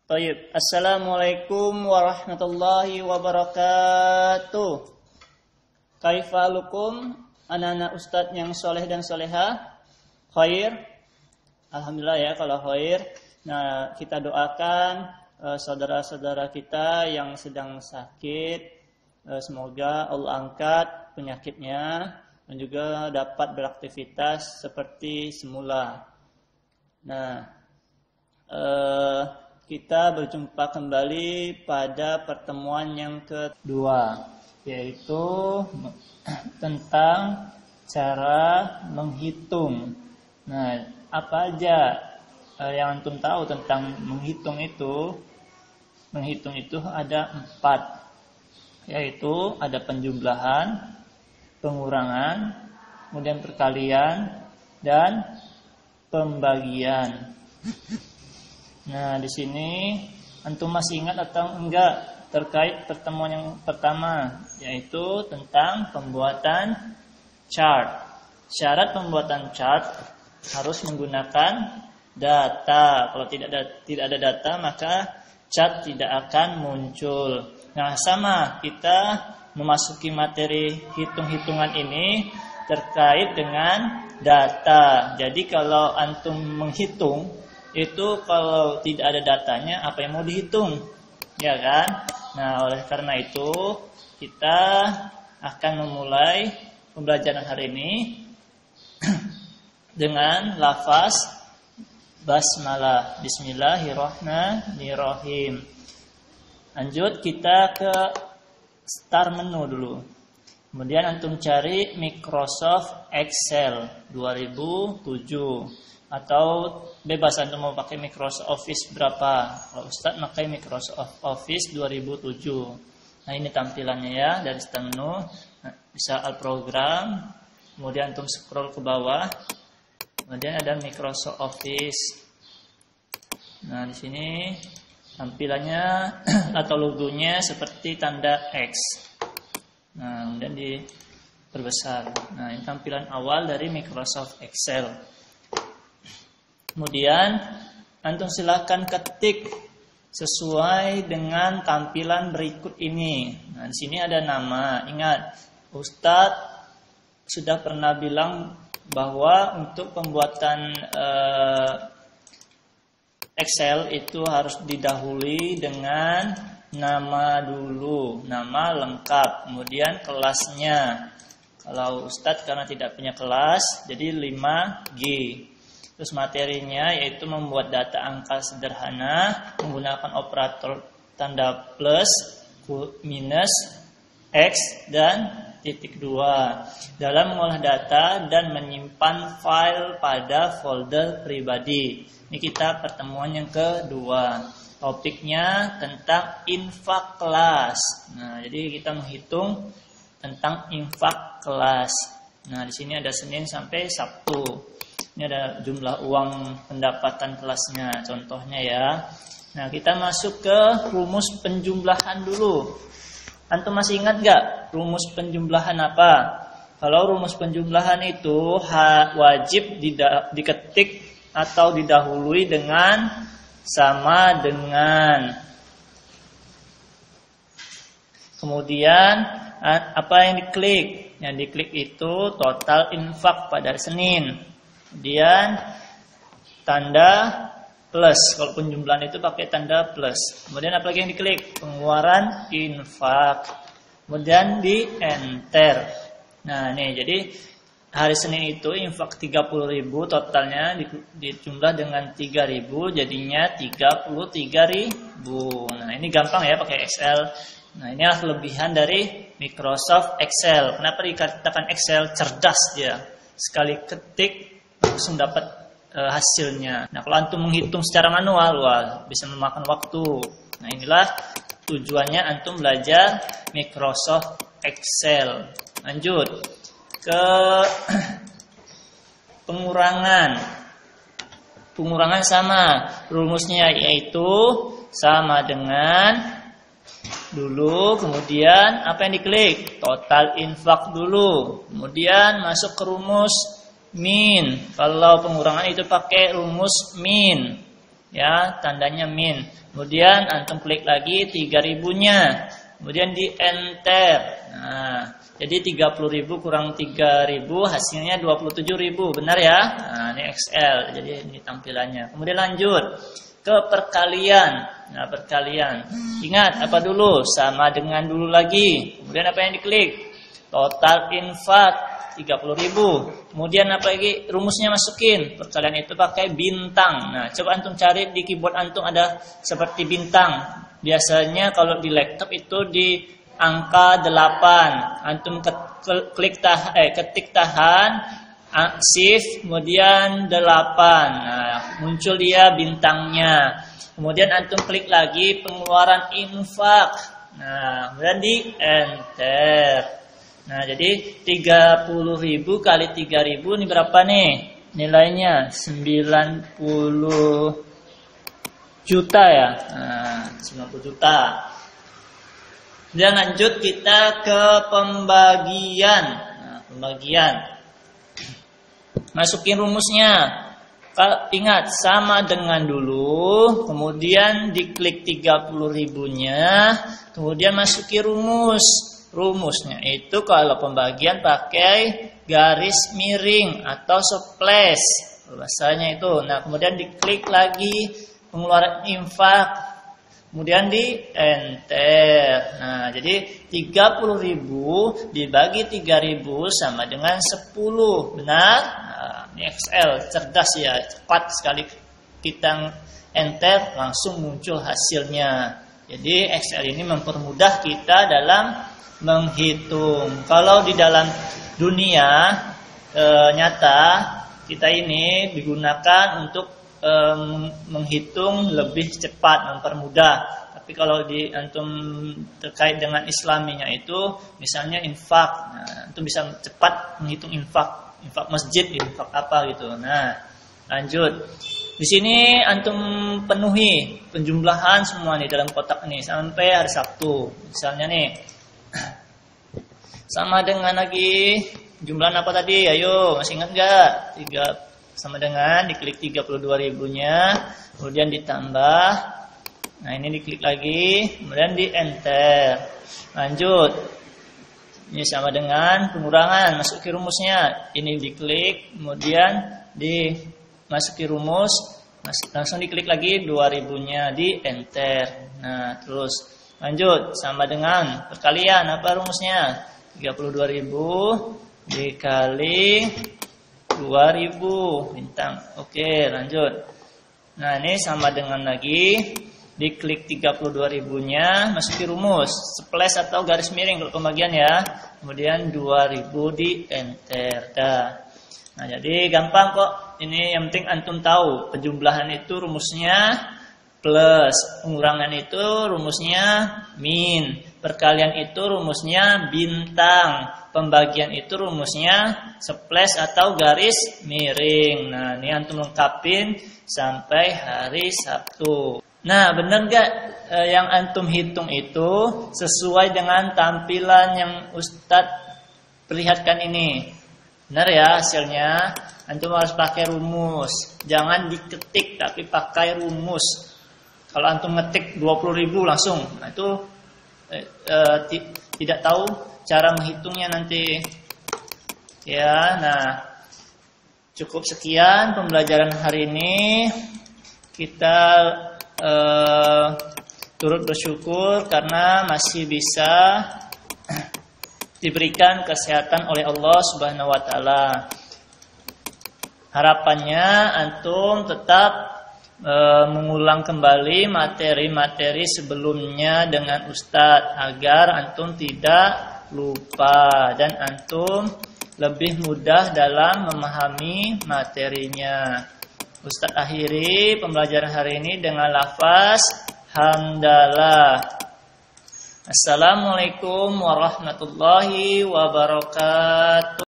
Tayyib. Assalamualaikum warahmatullahi wabarakatuh. Kaifalukum anak-anak ustadz yang soleh dan soleha? Khair? Alhamdulillah ya kalau khair. Nah, kita doakan saudara-saudara kita yang sedang sakit, semoga Allah angkat penyakitnya dan juga dapat beraktivitas seperti semula. Nah, kita berjumpa kembali pada pertemuan yang kedua, yaitu tentang cara menghitung. Nah, apa aja yang antum tahu tentang menghitung itu? Menghitung itu ada 4, yaitu ada penjumlahan, pengurangan, kemudian perkalian, dan pembagian. Nah, di sini antum masih ingat atau enggak terkait pertemuan yang pertama, yaitu tentang pembuatan chart. Syarat pembuatan chart harus menggunakan data. Kalau tidak ada data, maka chart tidak akan muncul. Nah, sama kita memasuki materi hitung-hitungan ini terkait dengan data. Jadi kalau antum menghitung itu kalau tidak ada datanya, apa yang mau dihitung? Ya kan? Nah, oleh karena itu kita akan memulai pembelajaran hari ini dengan lafaz basmalah. Bismillahirrahmanirrahim. Lanjut kita ke start menu dulu. Kemudian antum cari Microsoft Excel 2007. Atau bebas antum mau pakai Microsoft Office berapa. Kalau Ustaz pakai Microsoft Office 2007. Nah, ini tampilannya ya dari start menu. Nah, bisa al program. Kemudian antum scroll ke bawah. Kemudian ada Microsoft Office. Nah, di sini tampilannya atau logonya seperti tanda X. Nah, kemudian diperbesar. Nah, ini tampilan awal dari Microsoft Excel. Kemudian antum silakan ketik sesuai dengan tampilan berikut ini. Nah, di sini ada nama. Ingat, Ustadz sudah pernah bilang bahwa untuk pembuatan Excel itu harus didahului dengan nama dulu, nama lengkap, kemudian kelasnya. Kalau Ustadz karena tidak punya kelas, jadi 5G. Terus materinya yaitu membuat data angka sederhana menggunakan operator tanda plus, minus, X, dan titik 2 dalam mengolah data dan menyimpan file pada folder pribadi. Ini kita pertemuan yang kedua. Topiknya tentang infak kelas. Nah, jadi kita menghitung tentang infak kelas. Nah, di sini ada Senin sampai Sabtu. Ini ada jumlah uang pendapatan kelasnya, contohnya ya. Nah, kita masuk ke rumus penjumlahan dulu. Antum masih ingat gak rumus penjumlahan apa? Kalau rumus penjumlahan itu wajib diketik atau didahului dengan sama dengan. Kemudian apa yang diklik? Yang diklik itu total infak pada hari Senin. Kemudian tanda plus. Kalau penjumlahan itu pakai tanda plus. Kemudian apa lagi yang diklik? Pengeluaran infak. Kemudian di enter. Nah, nih jadi hari Senin itu infak 30.000 totalnya dijumlah dengan 3.000 jadinya 33.000. Nah, ini gampang ya pakai Excel. Nah, inilah kelebihan dari Microsoft Excel. Kenapa dikatakan Excel? Cerdas dia. Sekali ketik langsung dapat hasilnya. Nah, kalau antum menghitung secara manual, bisa memakan waktu. Nah, inilah tujuannya antum belajar Microsoft Excel. Lanjut ke pengurangan. Pengurangan sama rumusnya yaitu sama dengan dulu, kemudian apa yang diklik? Total infak dulu. Kemudian masuk ke rumus min. Kalau pengurangan itu pakai rumus min. Ya, tandanya min. Kemudian antum klik lagi 3.000-nya. Kemudian di enter. Nah, jadi 30.000 kurang 3.000 hasilnya 27.000. Benar ya? Nah, ini Excel. Jadi ini tampilannya. Kemudian lanjut ke perkalian. Nah, perkalian. Ingat apa dulu? Sama dengan dulu lagi. Kemudian apa yang diklik? Total infak 30.000. Kemudian apa lagi? Rumusnya masukin. Perkalian itu pakai bintang. Nah, coba antum cari di keyboard antum ada seperti bintang. Biasanya kalau di laptop itu di angka 8. Antum ketik tahan shift kemudian 8. Nah, muncul dia bintangnya. Kemudian antum klik lagi pengeluaran infak. Nah, kemudian di enter. Nah, jadi 30.000 kali 3.000 ini berapa nih? Nilainya 90 juta ya. Nah, 90 juta. Dan lanjut kita ke pembagian. Nah, pembagian. Masukin rumusnya. Ingat sama dengan dulu, kemudian diklik 30.000-nya, kemudian masuki rumus. Rumusnya itu kalau pembagian pakai garis miring atau slash bahasanya itu. Nah, kemudian diklik lagi pengeluaran infak, kemudian di enter. Nah, jadi 30.000 dibagi 3.000 sama dengan 10. Benar? Nah, ini Excel cerdas ya, cepat sekali kita enter langsung muncul hasilnya. Jadi Excel ini mempermudah kita dalam menghitung. Kalau di dalam dunia nyata kita ini digunakan untuk menghitung lebih cepat, mempermudah. Tapi kalau di antum terkait dengan islaminya itu misalnya infak, nah, antum bisa cepat menghitung infak masjid, infak apa gitu. Nah, lanjut. Di sini antum penuhi penjumlahan semua nih dalam kotak ini sampai hari Sabtu. Misalnya nih sama dengan lagi jumlah apa tadi? Ayo, masih ingat enggak? 3 sama dengan diklik 32.000-nya, kemudian ditambah. Nah, ini diklik lagi, kemudian di enter. Lanjut. Ini sama dengan pengurangan, masuki rumusnya. Ini diklik, kemudian dimasuki rumus, langsung diklik lagi 2.000-nya, di enter. Nah, terus lanjut sama dengan perkalian, apa rumusnya? 32.000 dikali 2.000 bintang. Oke, lanjut. Nah, ini sama dengan lagi diklik 32.000-nya, masuki rumus slash atau garis miring kalau pembagian ya. Kemudian 2.000 di enter. Dah. Nah, jadi gampang kok. Ini yang penting antum tahu penjumlahan itu rumusnya plus, pengurangan itu rumusnya min, perkalian itu rumusnya bintang, pembagian itu rumusnya slash atau garis miring. Nah, ini antum lengkapin sampai hari Sabtu. Nah, benar gak yang antum hitung itu sesuai dengan tampilan yang Ustadz perlihatkan ini? Benar ya hasilnya? Antum harus pakai rumus, jangan diketik tapi pakai rumus. Kalau antum ngetik 20.000 langsung, nah itu tidak tahu cara menghitungnya nanti. Ya, nah cukup sekian pembelajaran hari ini. Kita turut bersyukur karena masih bisa diberikan kesehatan oleh Allah Subhanahu wa taala. Harapannya antum tetap mengulang kembali materi-materi sebelumnya dengan Ustadz agar antum tidak lupa dan antum lebih mudah dalam memahami materinya. Ustadz akhiri pembelajaran hari ini dengan lafaz hamdalah. Assalamualaikum warahmatullahi wabarakatuh.